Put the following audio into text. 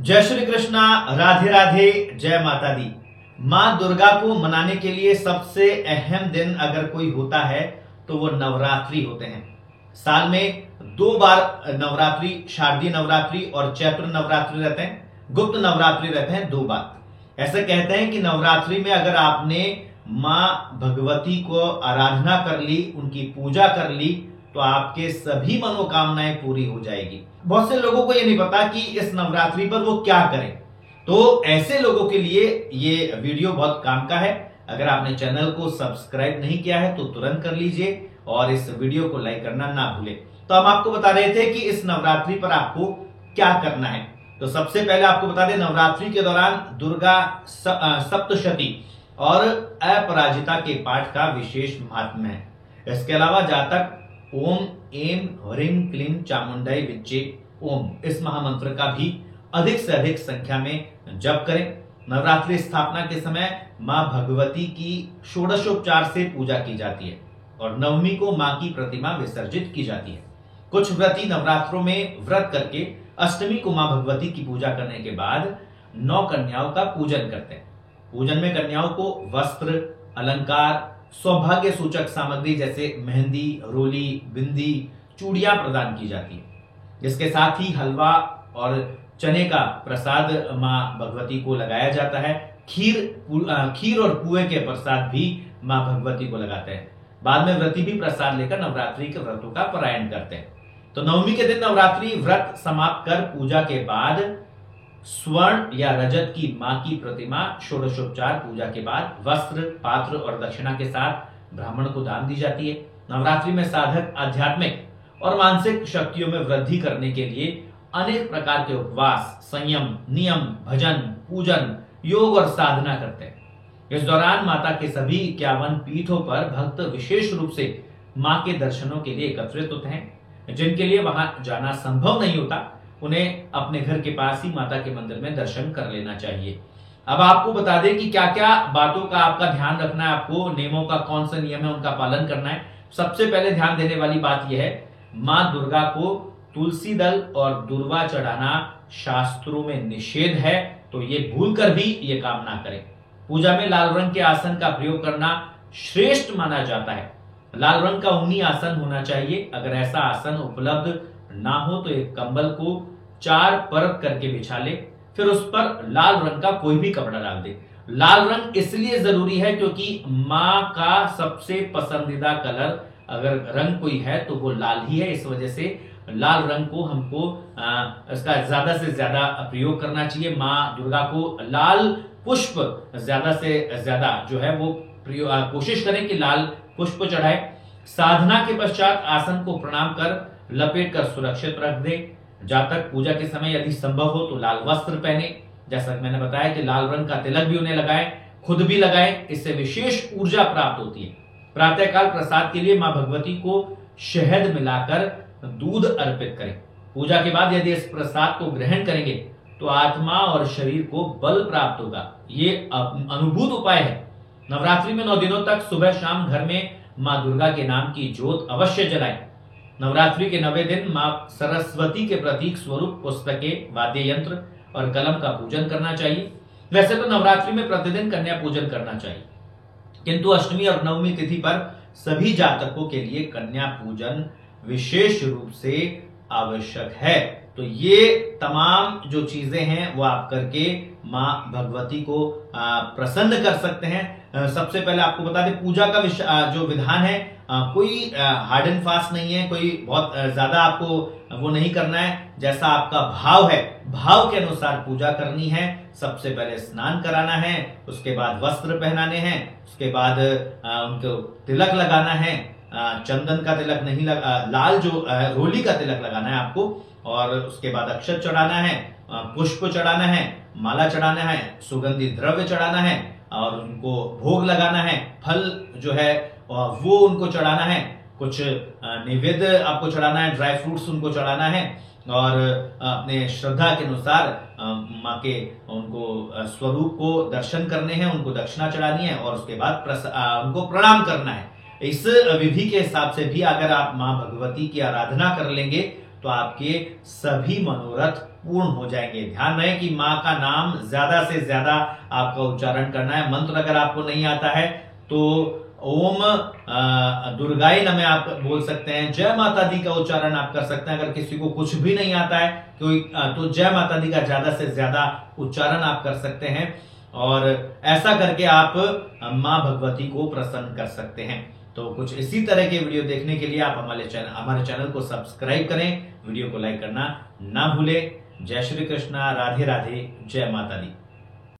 जय श्री कृष्णा, राधे राधे, जय माता दी। मां दुर्गा को मनाने के लिए सबसे अहम दिन अगर कोई होता है तो वो नवरात्रि होते हैं। साल में 2 बार नवरात्रि, शारदीय नवरात्रि और चैत्र नवरात्रि रहते हैं। गुप्त नवरात्रि रहते हैं 2 बार। ऐसे कहते हैं कि नवरात्रि में अगर आपने मां भगवती को आराधना कर ली, उनकी पूजा कर ली, तो आपके सभी मनोकामनाएं पूरी हो जाएगी। बहुत से लोगों को यह नहीं पता कि इस नवरात्रि पर वो क्या करें, तो ऐसे लोगों के लिए ये वीडियो बहुत काम का है। अगर आपने चैनल को सब्सक्राइब नहीं किया है तो तुरंत कर लीजिए और इस वीडियो को लाइक करना ना भूलें। तो हम आपको बता रहे थे कि इस नवरात्रि पर आपको क्या करना है। तो सबसे पहले आपको बता दें, नवरात्रि के दौरान दुर्गा सप्तशती और अपराजिता के पाठ का विशेष महात्म्य है। इसके अलावा जातक ओम एम ह्रीं क्लीं चामुंडाई विच्चे ओम, इस महामंत्र का भी अधिक से अधिक संख्या में जप करें। नवरात्रि स्थापना के समय मां भगवती की षोडशोपचार से पूजा की जाती है और नवमी को मां की प्रतिमा विसर्जित की जाती है। कुछ व्रती नवरात्रों में व्रत करके अष्टमी को मां भगवती की पूजा करने के बाद 9 कन्याओं का पूजन करते हैं। पूजन में कन्याओं को वस्त्र, अलंकार, सौभाग्य सूचक सामग्री जैसे मेहंदी, रोली, बिंदी, चूड़ियां प्रदान की जाती है। इसके साथ ही हलवा और चने का प्रसाद मां भगवती को लगाया जाता है। खीर और पुए के प्रसाद भी मां भगवती को लगाते हैं। बाद में व्रती भी प्रसाद लेकर नवरात्रि के व्रतों का पारायण करते हैं। तो नवमी के दिन नवरात्रि व्रत समाप्त कर पूजा के बाद स्वर्ण या रजत की मां की प्रतिमा षोडशोपचार पूजा के बाद वस्त्र, पात्र और दक्षिणा के साथ ब्राह्मण को दान दी जाती है। नवरात्रि में साधक आध्यात्मिक और मानसिक शक्तियों में वृद्धि करने के लिए अनेक प्रकार के उपवास, संयम, नियम, भजन, पूजन, योग और साधना करते हैं। इस दौरान माता के सभी 51 पीठों पर भक्त विशेष रूप से मां के दर्शनों के लिए एकत्रित होते हैं। जिनके लिए वहां जाना संभव नहीं होता, उन्हें अपने घर के पास ही माता के मंदिर में दर्शन कर लेना चाहिए। अब आपको बता दें कि क्या क्या बातों का आपका ध्यान रखना है, आपको नियमों का कौन सा नियम है उनका पालन करना है। सबसे पहले ध्यान देने वाली बात यह है, मां दुर्गा को तुलसी दल और दुर्वा चढ़ाना शास्त्रों में निषेध है, तो ये भूलकर भी ये काम ना करें। पूजा में लाल रंग के आसन का प्रयोग करना श्रेष्ठ माना जाता है। लाल रंग का ऊनी आसन होना चाहिए। अगर ऐसा आसन उपलब्ध ना हो तो एक कंबल को 4 परत करके बिछा ले, फिर उस पर लाल रंग का कोई भी कपड़ा डाल दे। लाल रंग इसलिए जरूरी है क्योंकि मां का सबसे पसंदीदा कलर अगर रंग कोई है तो वो लाल ही है। इस वजह से लाल रंग को हमको इसका ज्यादा से ज्यादा प्रयोग करना चाहिए। मां दुर्गा को लाल पुष्प ज्यादा से ज्यादा जो है वो कोशिश करें कि लाल पुष्प चढ़ाए। साधना के पश्चात आसन को प्रणाम कर लपेट कर सुरक्षित रख दे। जातक पूजा के समय यदि संभव हो तो लाल वस्त्र पहने। जैसा मैंने बताया कि लाल रंग का तिलक भी उन्हें लगाएं, खुद भी लगाएं, इससे विशेष ऊर्जा प्राप्त होती है। प्रातःकाल प्रसाद के लिए मां भगवती को शहद मिलाकर दूध अर्पित करें। पूजा के बाद यदि इस प्रसाद को ग्रहण करेंगे तो आत्मा और शरीर को बल प्राप्त होगा। ये अनुभूत उपाय है। नवरात्रि में 9 दिनों तक सुबह शाम घर में मां दुर्गा के नाम की ज्योत अवश्य जलाएं। नवरात्रि के 9वें दिन मां सरस्वती के प्रतीक स्वरूप पुस्तकें, वाद्य यंत्र और कलम का पूजन करना चाहिए। वैसे तो नवरात्रि में प्रतिदिन कन्या पूजन करना चाहिए, किंतु अष्टमी और नवमी तिथि पर सभी जातकों के लिए कन्या पूजन विशेष रूप से आवश्यक है। तो ये तमाम जो चीजें हैं वो आप करके मां भगवती को प्रसन्न कर सकते हैं। सबसे पहले आपको बता दें, पूजा का जो विधान है कोई हार्ड एंड फास्ट नहीं है, कोई बहुत ज्यादा आपको वो नहीं करना है। जैसा आपका भाव है, भाव के अनुसार पूजा करनी है। सबसे पहले स्नान कराना है, उसके बाद वस्त्र पहनाने हैं, उसके बाद उनको तिलक लगाना है। चंदन का तिलक नहीं लाल जो रोली का तिलक लगाना है आपको, और उसके बाद अक्षत चढ़ाना है, पुष्प चढ़ाना है, माला चढ़ाना है, सुगंधित द्रव्य चढ़ाना है और उनको भोग लगाना है। फल जो है वो उनको चढ़ाना है। कुछ नैवेद्य आपको चढ़ाना है, ड्राई फ्रूट्स उनको चढ़ाना है और अपने श्रद्धा के अनुसार माँ के उनको स्वरूप को दर्शन करने हैं, उनको दक्षिणा चढ़ानी है और उसके बाद उनको प्रणाम करना है। इस विधि के हिसाब से भी अगर आप माँ भगवती की आराधना कर लेंगे तो आपके सभी मनोरथ पूर्ण हो जाएंगे। ध्यान रहे कि मां का नाम ज्यादा से ज्यादा आपका उच्चारण करना है। मंत्र अगर आपको नहीं आता है तो ओम दुर्गाय नमः आप बोल सकते हैं। जय माता दी का उच्चारण आप कर सकते हैं। अगर किसी को कुछ भी नहीं आता है तो जय माता दी का ज्यादा से ज्यादा उच्चारण आप कर सकते हैं, और ऐसा करके आप मां भगवती को प्रसन्न कर सकते हैं। तो कुछ इसी तरह के वीडियो देखने के लिए आप हमारे चैनल को सब्सक्राइब करें, वीडियो को लाइक करना ना भूलें। जय श्री कृष्णा, राधे राधे, जय माता दी।